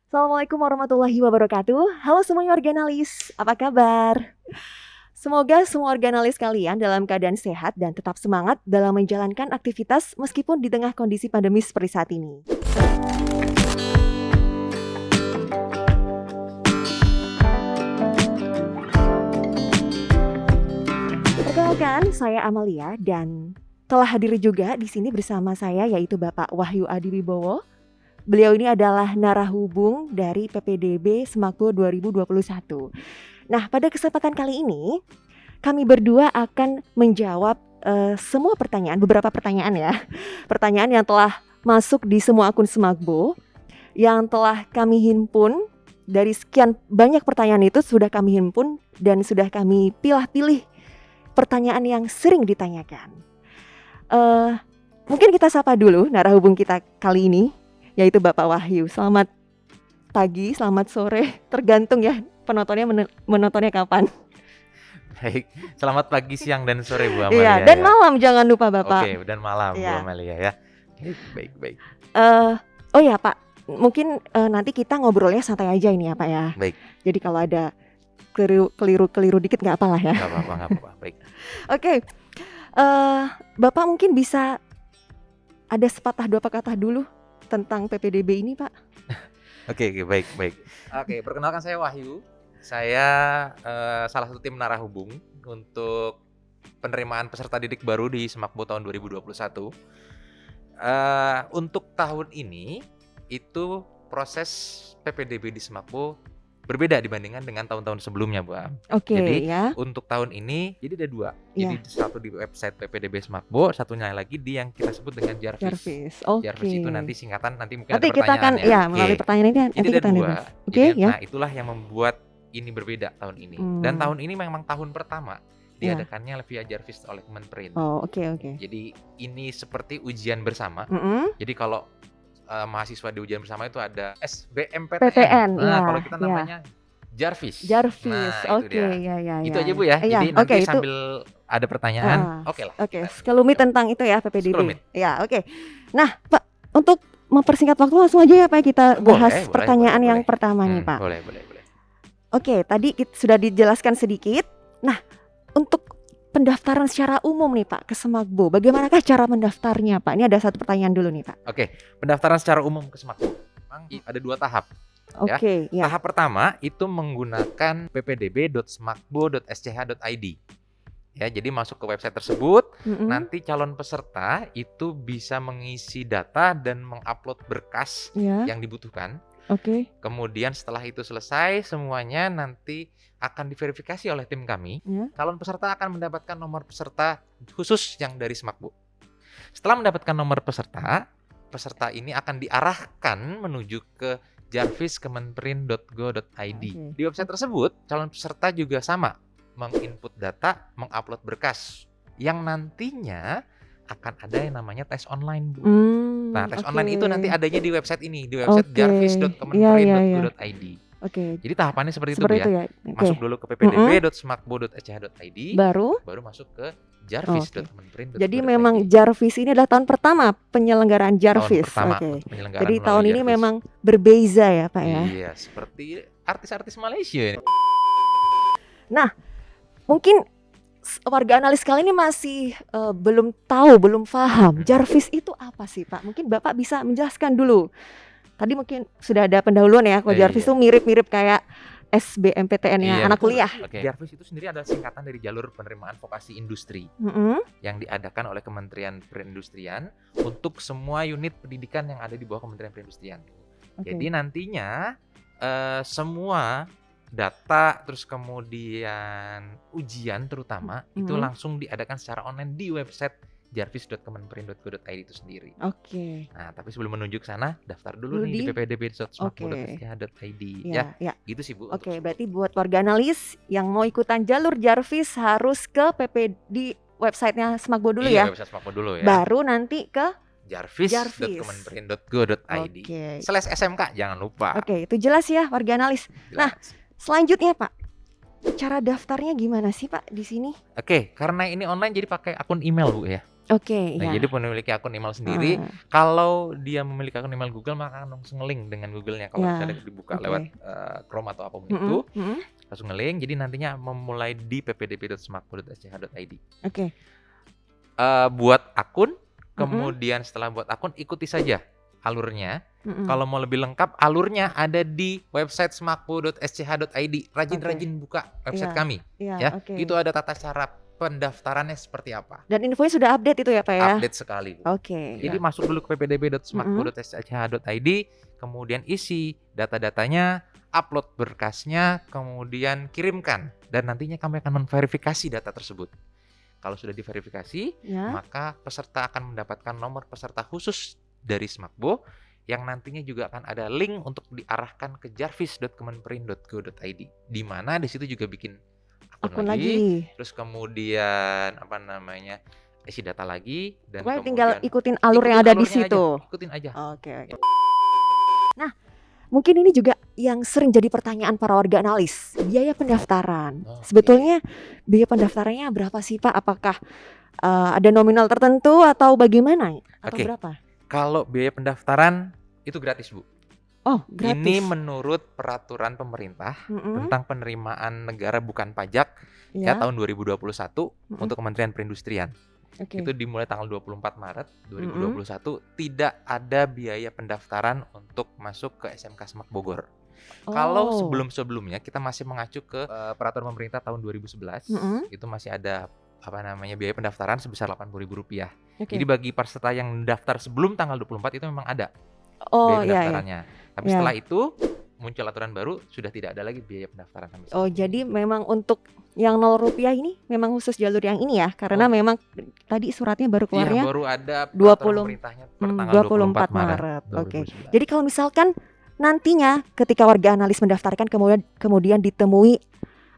Assalamualaikum warahmatullahi wabarakatuh. Halo semuanya organalis, apa kabar? Semoga semua organalis kalian dalam keadaan sehat dan tetap semangat dalam menjalankan aktivitas meskipun di tengah kondisi pandemi seperti saat ini. Perkenalkan, saya Amalia dan telah hadir juga di sini bersama saya yaitu Bapak Wahyu Adiwibowo. Beliau ini adalah narahubung dari PPDB Semakbo 2021. Nah, pada kesempatan kali ini kami berdua akan menjawab semua pertanyaan, beberapa pertanyaan ya. Pertanyaan yang telah masuk di semua akun Semakbo, yang telah kami himpun. Dari sekian banyak pertanyaan itu sudah kami himpun dan sudah kami pilih-pilih pertanyaan yang sering ditanyakan. Mungkin kita sapa dulu narahubung kita kali ini, yaitu Bapak Wahyu. Selamat pagi, selamat sore, tergantung ya penontonnya menontonnya kapan. Baik, selamat pagi, siang, dan sore Bu Iya, Amalia. dan malam jangan lupa Bapak. Oke, dan malam Bu Iya. Amalia ya. Baik. Oh ya Pak, mungkin nanti kita ngobrolnya santai aja ini ya Pak ya. Baik. Jadi kalau ada keliru dikit nggak apalah ya. Nggak apa-apa. Baik. Oke, Bapak mungkin bisa ada sepatah dua patah dulu tentang PPDB ini Pak. Oke, baik. Oke, perkenalkan saya Wahyu. Saya salah satu tim narahubung untuk penerimaan peserta didik baru di Semakbo tahun 2021. Untuk tahun ini itu proses PPDB di Semakbo berbeda dibandingkan dengan tahun-tahun sebelumnya, Bu Am. Oke Jadi ya. untuk tahun ini jadi ada dua. Ya. Jadi satu di website PPDB Semakbo, satunya lagi di yang kita sebut dengan Jarvis. Jarvis. Oke. Jarvis itu nanti singkatan, nanti mungkin Nanti ada kita akan pertanyaan ya melalui pertanyaan ini Jadi nanti ada kita dua. bahas. Oke ya. Nah, itulah yang membuat ini berbeda tahun ini. Dan tahun ini memang tahun pertama diadakannya via Jarvis oleh Kemenperin. Oh, oke. Jadi ini seperti ujian bersama. Jadi kalau mahasiswa di ujian bersama itu ada SBMPTN. PTN, Nah, ya, kalau kita namanya Jarvis. Jarvis. Nah, Oke, ya. Itu aja Bu ya. Iya, Jadi nanti oke, sambil ada pertanyaan, oke lah. Oke, sekelumit tentang itu ya PPDB. Sekelumit. Ya, oke. Nah, Pak, untuk mempersingkat waktu langsung aja ya Pak kita bahas pertanyaan yang pertama nih Pak. Boleh. Oke, tadi sudah dijelaskan sedikit. Nah, untuk pendaftaran secara umum nih Pak ke Semakbo, bagaimanakah cara mendaftarnya Pak? Ini ada satu pertanyaan dulu nih Pak. Oke, pendaftaran secara umum ke Semakbo memang ada 2 tahap. Oke, ya. Tahap pertama itu menggunakan ppdb.semakbo.sch.id. Ya, jadi masuk ke website tersebut, nanti calon peserta itu bisa mengisi data dan mengupload berkas yang dibutuhkan. Oke. Kemudian setelah itu selesai semuanya nanti akan diverifikasi oleh tim kami. Calon peserta akan mendapatkan nomor peserta khusus yang dari Semakbo. Setelah mendapatkan nomor peserta ini akan diarahkan menuju ke jarviskemenperin.go.id. Di website tersebut, calon peserta juga sama, menginput data, mengupload berkas, yang nantinya akan ada yang namanya tes online, Bu. Nah, tes online itu nanti adanya di website ini, di website jarvis.kemenperin.go.id. Oke. Jadi tahapannya seperti itu ya. Masuk dulu ke ppdb.semakbo.sch.id, baru masuk ke jarvis.kemenperin.go.id. Jadi memang Jarvis ini adalah tahun pertama penyelenggaraan Jarvis. Penyelenggaraan jadi tahun ini Jarvis. memang berbeza ya Pak ya. Iya, seperti artis-artis Malaysia ini. Nah, mungkin warga analis kali ini masih belum tahu, belum paham Jarvis itu apa sih Pak? Mungkin Bapak bisa menjelaskan dulu. Tadi mungkin sudah ada pendahuluan ya, kalau Jarvis itu mirip-mirip kayak SBMPTN-nya anak kuliah. Jarvis itu sendiri adalah singkatan dari jalur penerimaan vokasi industri yang diadakan oleh Kementerian Perindustrian untuk semua unit pendidikan yang ada di bawah Kementerian Perindustrian. Jadi nantinya semua data terus kemudian ujian terutama itu langsung diadakan secara online di website jarvis.kemenperin.go.id itu sendiri. Oke. Nah, tapi sebelum menunjuk sana, daftar dulu nih di ppdb.semakbo.sch.id ya. Gitu sih, Bu. Oke, berarti buat warga analis yang mau ikutan jalur Jarvis harus ke di websitenya Semakbo dulu ya. Website Semakbo dulu ya. Baru nanti ke jarvis.kemenperin.go.id. /SMK jangan lupa. Oke, itu jelas ya warga analis. Nah, selanjutnya Pak, cara daftarnya gimana sih Pak di sini? Oke, karena ini online jadi pakai akun email Bu ya. Oke, Nah, ya. jadi memiliki akun email sendiri. Heeh. Kalau dia memiliki akun email Google, maka akan langsung nge-link dengan Google-nya. Kalau Ya, misalnya dibuka lewat oke. Chrome atau apapun Mhm itu, mhm. langsung nge-link. Jadi nantinya memulai di ppdb.smakbo.sch.id. Oke. Buat akun, Mhm kemudian setelah buat akun ikuti saja alurnya. mhm. Kalau mau lebih lengkap, alurnya ada di website smakbo.sch.id. Oke. Rajin-rajin buka website Iya kami, iya, ya. oke. Itu ada tata cara pendaftarannya seperti apa. Dan infonya sudah update itu ya, Pak, ya? Update sekali, Bu. Oke, Jadi ya. masuk dulu ke Mhm. ppdb.smakbo.sch.id, kemudian isi data-datanya, upload berkasnya, kemudian kirimkan. Dan nantinya kami akan memverifikasi data tersebut. Kalau sudah diverifikasi, Ya. maka peserta akan mendapatkan nomor peserta khusus dari Smakbo yang nantinya juga akan ada link untuk diarahkan ke jarvis.kemenperin.go.id, di mana di situ juga bikin akun Akun lagi, lagi. terus kemudian isi data lagi, dan Pokoknya tinggal kemudian ikutin alur yang ada di alurnya aja, situ. ikutin aja. Oke oke. Nah, mungkin ini juga yang sering jadi pertanyaan para warga analis, biaya pendaftaran. Oke. Sebetulnya biaya pendaftarannya berapa sih, Pak? Apakah ada nominal tertentu atau bagaimana? Atau Oke. berapa? Kalau biaya pendaftaran itu gratis, Bu. Oh, Ini gratis. menurut peraturan pemerintah Mhm. tentang penerimaan negara bukan pajak ya Ya. tahun 2021 Mhm. untuk Kementerian Perindustrian. Oke. Itu dimulai tanggal 24 Maret 2021 tidak ada biaya pendaftaran untuk masuk ke SMK Semak Bogor. Kalau Oh. sebelum-sebelumnya kita masih mengacu ke peraturan pemerintah tahun 2011, Mhm. itu masih ada biaya pendaftaran sebesar Rp80.000. Oke. Jadi bagi peserta yang daftar sebelum tanggal 24 itu memang ada Oh, biaya iya iya. pendaftarannya. Tapi Ya. setelah itu muncul aturan baru, sudah tidak ada lagi biaya pendaftaran sampai saat Oh, ini. jadi memang untuk yang Rp0 ini memang khusus jalur yang ini ya, karena Oh. memang tadi suratnya baru Iya, keluarnya baru ada 20 peraturan pemerintahnya per tanggal 24 24 Maret Maret. Oke. 2011. Jadi kalau misalkan nantinya ketika warga analis mendaftarkan kemudian ditemui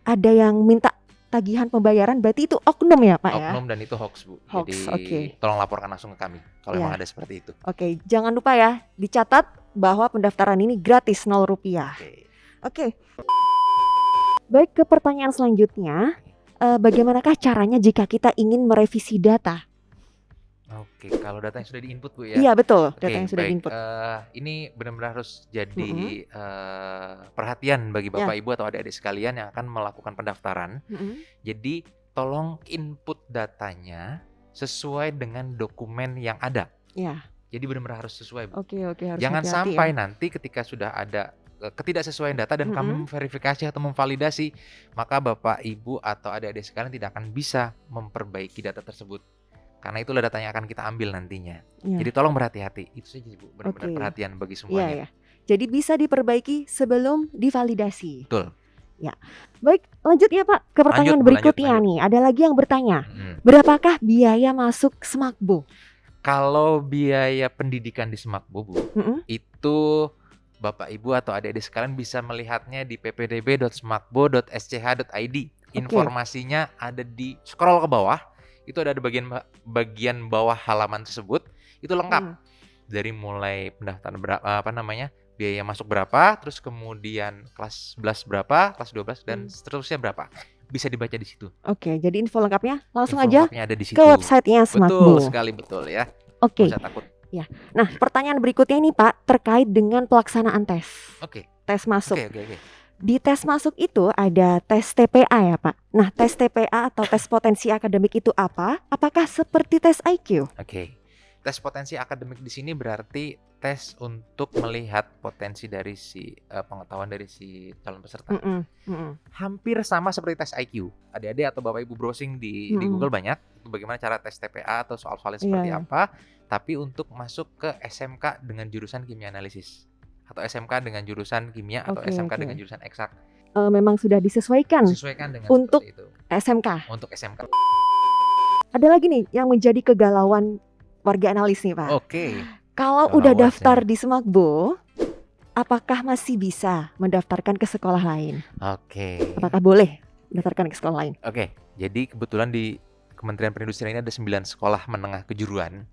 ada yang minta tagihan pembayaran, berarti itu oknum ya, Pak, ya? Oknum dan itu hoax, Bu. Hoax, Jadi oke. tolong laporkan langsung ke kami kalau Iya. memang ada seperti itu. Oke, jangan lupa ya, dicatat bahwa pendaftaran ini gratis Rp0. Oke. Oke. Baik, ke pertanyaan selanjutnya, bagaimanakah caranya jika kita ingin merevisi data? Oke, kalau data yang sudah diinput, Bu, ya. Iya, betul, Oke, data yang sudah baik. diinput. Ini benar-benar harus jadi Mhm. perhatian bagi Bapak Ya. Ibu atau adik-adik sekalian yang akan melakukan pendaftaran. Mhm. Jadi tolong input datanya sesuai dengan dokumen yang ada. Ya. Jadi benar-benar harus sesuai, Bu. Oke, harus Jangan hati-hati sampai ya. nanti ketika sudah ada ketidaksesuaian data dan kami Mhm. memverifikasi atau memvalidasi, maka Bapak Ibu atau adik-adik sekalian tidak akan bisa memperbaiki data tersebut. Karena itulah data yang akan kita ambil nantinya. Ya. Jadi tolong berhati-hati. Itu saja, Bu. Benar-benar Oke. perhatian bagi Iya semuanya. ya. Jadi bisa diperbaiki sebelum divalidasi. Betul. Ya. Baik, lanjut ya, Pak, ke pertanyaan Lanjut, Bu, berikutnya lanjut. nih. Ada lagi yang bertanya, Mm. berapakah biaya masuk Smakbo? Kalau biaya pendidikan di Smakbo, Bu, Mhm. itu Bapak Ibu atau adik-adik sekalian bisa melihatnya di ppdb.smakbo.sch.id. Informasinya ada di scroll ke bawah. Itu ada di bagian bawah halaman tersebut. Itu lengkap. Dari mulai pendaftaran biaya masuk berapa, terus kemudian kelas 11 berapa, kelas 12 dan seterusnya berapa. Bisa dibaca di situ. Oke, jadi info lengkapnya langsung Info aja lengkapnya ada di situ. ke websitenya Smakbo. Betul sekali, betul ya. Oke. Nggak usah takut. Ya. Nah, pertanyaan berikutnya ini, Pak, terkait dengan pelaksanaan tes. Oke. Tes masuk. Oke. Di tes masuk itu ada tes TPA ya, Pak. Nah, tes TPA atau tes potensi akademik itu apa? Apakah seperti tes IQ? Oke. Tes potensi akademik di sini berarti tes untuk melihat potensi dari pengetahuan dari si calon peserta. Hampir sama seperti tes IQ. Adik-adik atau Bapak Ibu browsing di Google banyak bagaimana cara tes TPA atau soal-soalnya seperti apa, tapi untuk masuk ke SMK dengan jurusan kimia analisis atau SMK dengan jurusan kimia atau SMK dengan jurusan eksak. Memang sudah disesuaikan dengan untuk seperti itu. SMK. Untuk SMK. Ada lagi nih yang menjadi kegalauan warga analis nih, Pak. Oke. Kalau Galauan udah daftar sih. di Smakbo, apakah masih bisa mendaftarkan ke sekolah lain? Oke. Apakah boleh mendaftarkan ke sekolah lain? Oke. Jadi kebetulan di Kementerian Perindustrian ini ada 9 sekolah menengah kejuruan.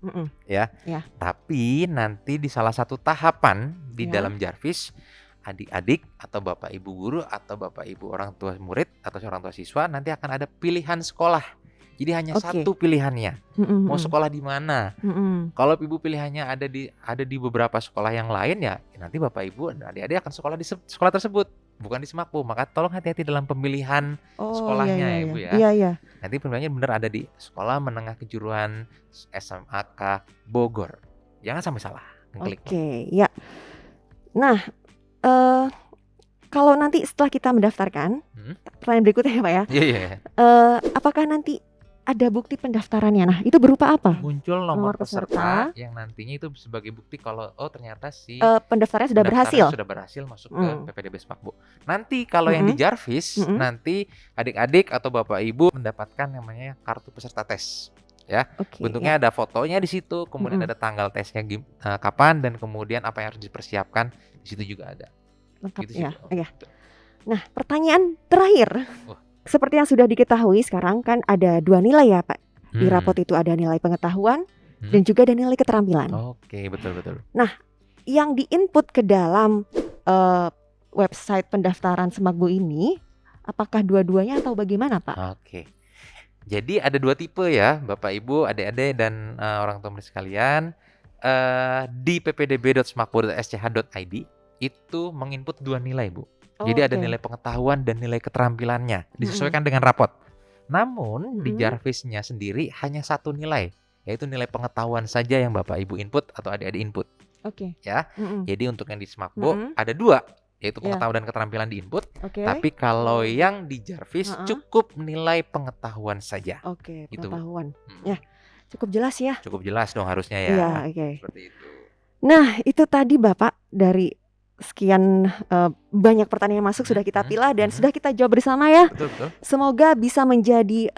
Ya. Tapi nanti di salah satu tahapan di dalam Jarvis, adik-adik atau Bapak Ibu guru atau Bapak Ibu orang tua murid atau orang tua siswa nanti akan ada pilihan sekolah Jadi hanya Oke. satu pilihannya. Mm-mm, Mau mm-mm, sekolah di mana? mm-mm. Kalau ibu pilihannya ada di beberapa sekolah yang lain ya, nanti bapak ibu dan adik-adik akan sekolah di sekolah tersebut, bukan di Semakbo. Maka tolong hati-hati dalam pemilihan Oh iya sekolahnya iya ya iya. bu ya. Iya iya. Nanti pilihannya bener ada di Sekolah Menengah Kejuruan SMAK Bogor. Jangan sampai salah ngeklik. Oke, ya. Nah, eh kalau nanti setelah kita mendaftarkan, pertanyaan berikutnya ya Pak ya, Iya iya. apakah nanti ada bukti pendaftarannya? Nah, itu berupa apa? Muncul nomor Nomor peserta. peserta yang nantinya itu sebagai bukti kalau ternyata si Pendaftarannya sudah berhasil. sudah berhasil masuk ke PPDB Semakbo. Nanti kalau yang di Jarvis, nanti adik-adik atau bapak ibu mendapatkan namanya kartu peserta tes. Ya, Oke, bentuknya ada fotonya di situ, kemudian ada tanggal tesnya kapan dan kemudian apa yang harus dipersiapkan di situ juga ada. lengkap Gitu sih, ya. Bu. Ya. Nah, pertanyaan terakhir. Wah. Seperti yang sudah diketahui sekarang kan ada 2 nilai ya Pak. Di Hmm. rapot itu ada nilai pengetahuan dan juga ada nilai keterampilan. Oke, betul. Yang diinput ke dalam website pendaftaran Semakbo ini, apakah dua-duanya atau bagaimana Pak? Oke. Jadi ada 2 tipe ya, Bapak Ibu, adik-adik dan orang tua murid sekalian. Di ppdb.semakbo.sch.id itu menginput 2 nilai, Bu. Jadi ada Oke. nilai pengetahuan dan nilai keterampilannya, disesuaikan dengan rapot. Namun di Jarvisnya sendiri hanya 1 nilai, yaitu nilai pengetahuan saja yang Bapak Ibu input atau adik-adik input. Oke. Ya. Jadi untuk yang di Semakbo ada 2, yaitu Ya. pengetahuan dan keterampilan di input. Oke. Tapi kalau yang di Jarvis cukup nilai pengetahuan saja. Oke, Gitu, Bu. pengetahuan. Ya, cukup jelas ya. Cukup jelas dong harusnya ya. Iya, oke. Seperti itu. Nah, itu tadi Bapak dari sekian banyak pertanyaan yang masuk sudah kita pilah dan sudah kita jawab bersama ya. Betul. Semoga bisa menjadi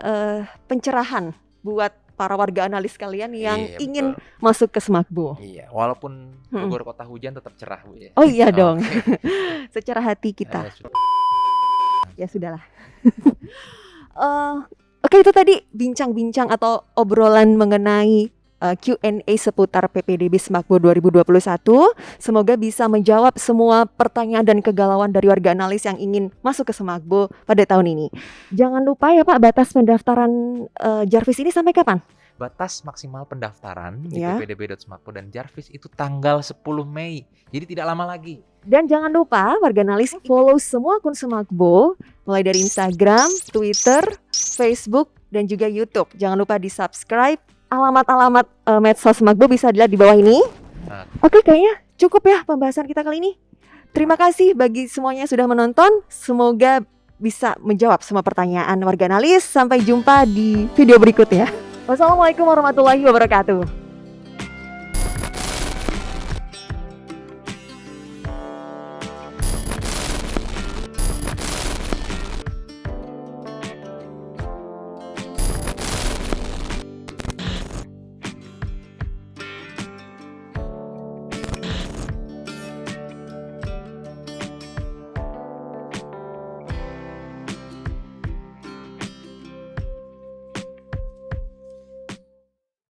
pencerahan buat para warga analis kalian yang Iya, ingin betul. masuk ke Semakbo. Iya, walaupun Bogor kota hujan tetap cerah, Bu ya. Oh iya dong. Oke. Secara hati kita. Ya sudahlah. Oke, itu tadi bincang-bincang atau obrolan mengenai Q&A seputar PPDB Semakbo 2021. Semoga bisa menjawab semua pertanyaan dan kegalauan dari warga analis yang ingin masuk ke Semakbo pada tahun ini. Jangan lupa ya Pak, batas pendaftaran Jarvis ini sampai kapan? Batas maksimal pendaftaran di Ya. ppdb.semakbo dan Jarvis itu tanggal 10 Mei. Jadi tidak lama lagi. Dan jangan lupa warga analis follow semua akun Semakbo, mulai dari Instagram, Twitter, Facebook, dan juga YouTube. Jangan lupa di-subscribe. Alamat-alamat medsos Semakbo bisa dilihat di bawah ini. Oke, kayaknya cukup ya pembahasan kita kali ini. Terima kasih bagi semuanya yang sudah menonton. Semoga bisa menjawab semua pertanyaan warga analis. Sampai jumpa di video berikutnya. Wassalamualaikum warahmatullahi wabarakatuh.